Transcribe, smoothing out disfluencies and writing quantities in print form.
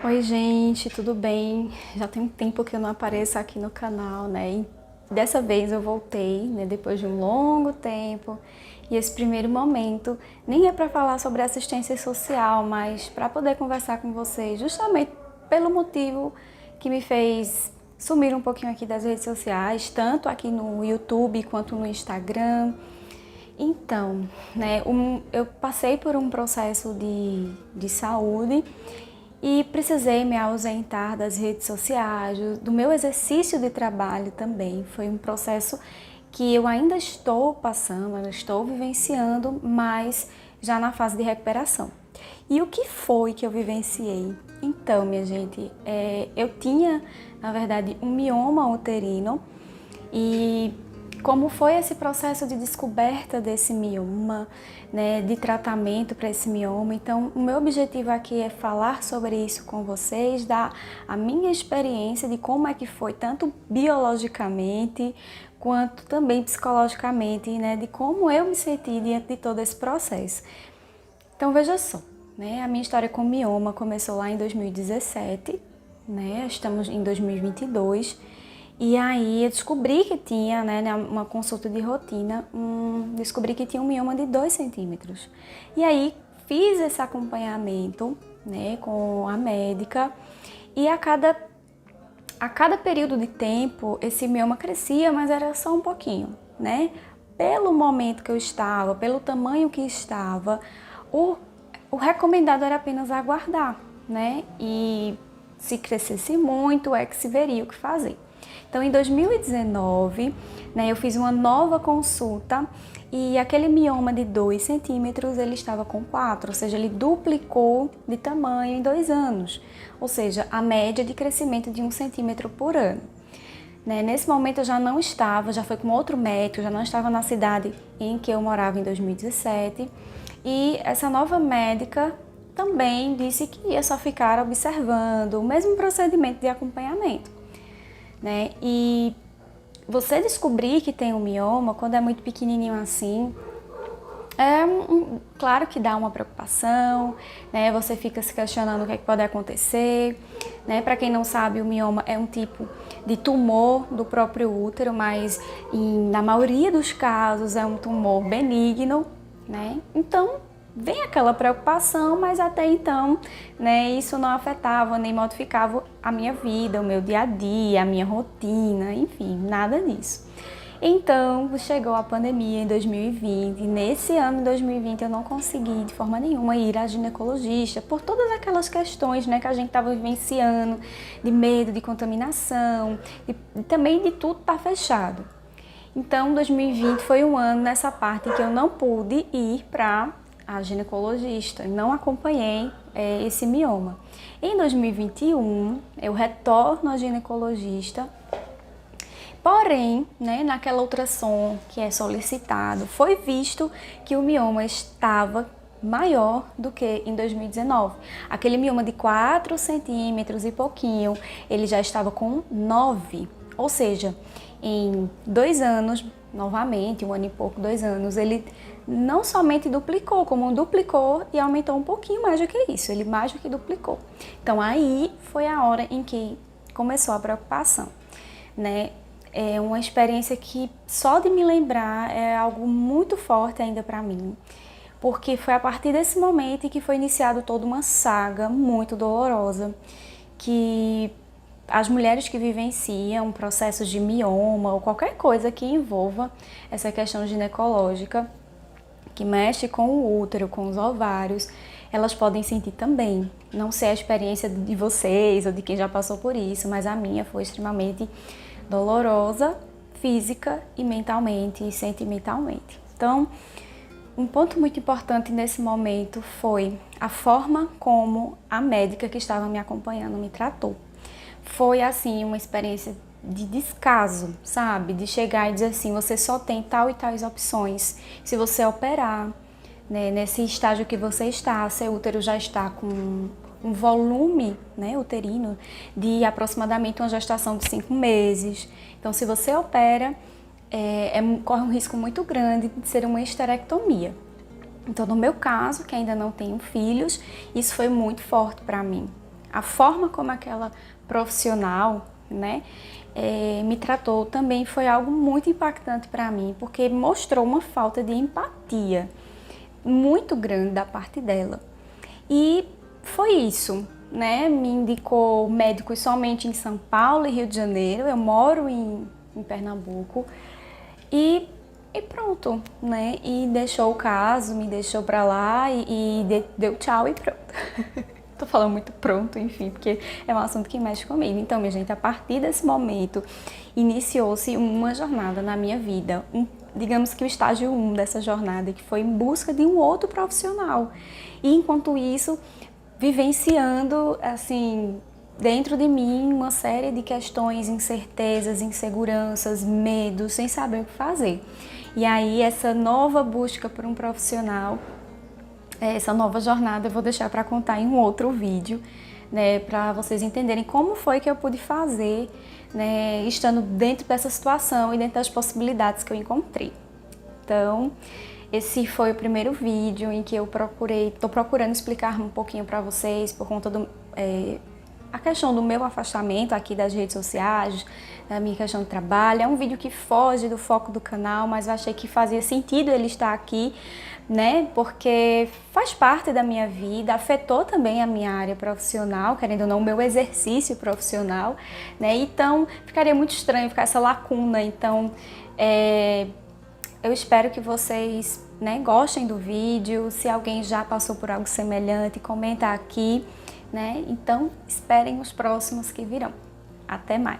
Oi, gente, tudo bem? Já tem um tempo que eu não apareço aqui no canal, né? E dessa vez eu voltei, né, depois de um longo tempo. E esse primeiro momento nem é para falar sobre assistência social, mas para poder conversar com vocês, justamente pelo motivo que me fez sumir um pouquinho aqui das redes sociais, tanto aqui no YouTube quanto no Instagram. Então, né, eu passei por um processo de saúde e precisei me ausentar das redes sociais, do meu exercício de trabalho também. Foi um processo que eu ainda estou passando, ainda estou vivenciando, mas já na fase de recuperação. E o que foi que eu vivenciei? Então, minha gente, eu tinha, na verdade, um mioma uterino e como foi esse processo de descoberta desse mioma, né, de tratamento para esse mioma. Então, o meu objetivo aqui é falar sobre isso com vocês, dar a minha experiência de como é que foi, tanto biologicamente quanto também psicologicamente, né, de como eu me senti diante de todo esse processo. Então, veja só, né, a minha história com mioma começou lá em 2017, né, estamos em 2022. E aí eu descobri que tinha, né, uma consulta de rotina, descobri que tinha um mioma de 2 centímetros. E aí fiz esse acompanhamento, né, com a médica e a cada período de tempo esse mioma crescia, mas era só um pouquinho, né? Pelo momento que eu estava, pelo tamanho que estava, o recomendado era apenas aguardar, né? E se crescesse muito, é que se veria o que fazer. Então, em 2019, né, eu fiz uma nova consulta e aquele mioma de 2 centímetros, ele estava com 4, ou seja, ele duplicou de tamanho em 2 anos, ou seja, a média de crescimento de 1 centímetro por ano. Né, nesse momento eu já não estava, já foi com outro médico, já não estava na cidade em que eu morava em 2017 e essa nova médica também disse que ia só ficar observando o mesmo procedimento de acompanhamento. Né? E você descobrir que tem um mioma quando é muito pequenininho assim, claro que dá uma preocupação, né? Você fica se questionando o que é que pode acontecer, né? Para quem não sabe, o mioma é um tipo de tumor do próprio útero, mas na maioria dos casos é um tumor benigno, né? Então vem aquela preocupação, mas até então, né, isso não afetava nem modificava a minha vida, o meu dia a dia, a minha rotina, enfim, nada disso. Então, chegou a pandemia em 2020, e nesse ano de 2020 eu não consegui de forma nenhuma ir à ginecologista, por todas aquelas questões, né, que a gente estava vivenciando, de medo de contaminação, e também de tudo estar fechado. Então, 2020 foi um ano nessa parte que eu não pude ir para a ginecologista, não acompanhei esse mioma. Em 2021, eu retorno à ginecologista, porém, né, naquela ultrassom que é solicitado, foi visto que o mioma estava maior do que em 2019. Aquele mioma de 4 centímetros e pouquinho, ele já estava com 9, ou seja, em 2 anos, novamente, 1 ano e pouco, 2 anos, ele não somente duplicou, como duplicou e aumentou um pouquinho mais do que isso, ele mais do que duplicou. Então aí foi a hora em que começou a preocupação, né? É uma experiência que só de me lembrar é algo muito forte ainda para mim, porque foi a partir desse momento que foi iniciado toda uma saga muito dolorosa, que as mulheres que vivenciam processos de mioma ou qualquer coisa que envolva essa questão ginecológica, que mexe com o útero, com os ovários, elas podem sentir também. Não sei a experiência de vocês ou de quem já passou por isso, mas a minha foi extremamente dolorosa, física e mentalmente e sentimentalmente. Então, um ponto muito importante nesse momento foi a forma como a médica que estava me acompanhando me tratou. Foi assim uma experiência de descaso, sabe? De chegar e dizer assim, você só tem tal e tais opções. Se você operar, né, nesse estágio que você está, seu útero já está com um volume, né, uterino de aproximadamente uma gestação de 5 meses. Então, se você opera, corre um risco muito grande de ser uma histerectomia. Então, no meu caso, que ainda não tenho filhos, isso foi muito forte para mim. a forma como aquela profissional, né, me tratou também foi algo muito impactante para mim, porque mostrou uma falta de empatia muito grande da parte dela. E foi isso, né? Me indicou médicos somente em São Paulo e Rio de Janeiro. Eu moro em Pernambuco e pronto, né? E deixou o caso, me deixou pra lá e deu tchau e pronto. Tô falando muito pronto, enfim, porque é um assunto que mexe comigo. Então, minha gente, a partir desse momento, iniciou-se uma jornada na minha vida. Digamos que o estágio 1 dessa jornada, que foi em busca de um outro profissional. E, enquanto isso, vivenciando, assim, dentro de mim, uma série de questões, incertezas, inseguranças, medos, sem saber o que fazer. E aí, essa nova busca por um profissional, essa nova jornada eu vou deixar para contar em um outro vídeo, né, para vocês entenderem como foi que eu pude fazer, né, estando dentro dessa situação e dentro das possibilidades que eu encontrei. Então, esse foi o primeiro vídeo em que eu estou procurando explicar um pouquinho para vocês por conta a questão do meu afastamento aqui das redes sociais, da minha questão de trabalho. É um vídeo que foge do foco do canal, mas eu achei que fazia sentido ele estar aqui, né? Porque faz parte da minha vida, afetou também a minha área profissional, querendo ou não, o meu exercício profissional, né? Então, ficaria muito estranho ficar essa lacuna. Então, eu espero que vocês, né, gostem do vídeo. Se alguém já passou por algo semelhante, comenta aqui, né? Então, esperem os próximos que virão. Até mais!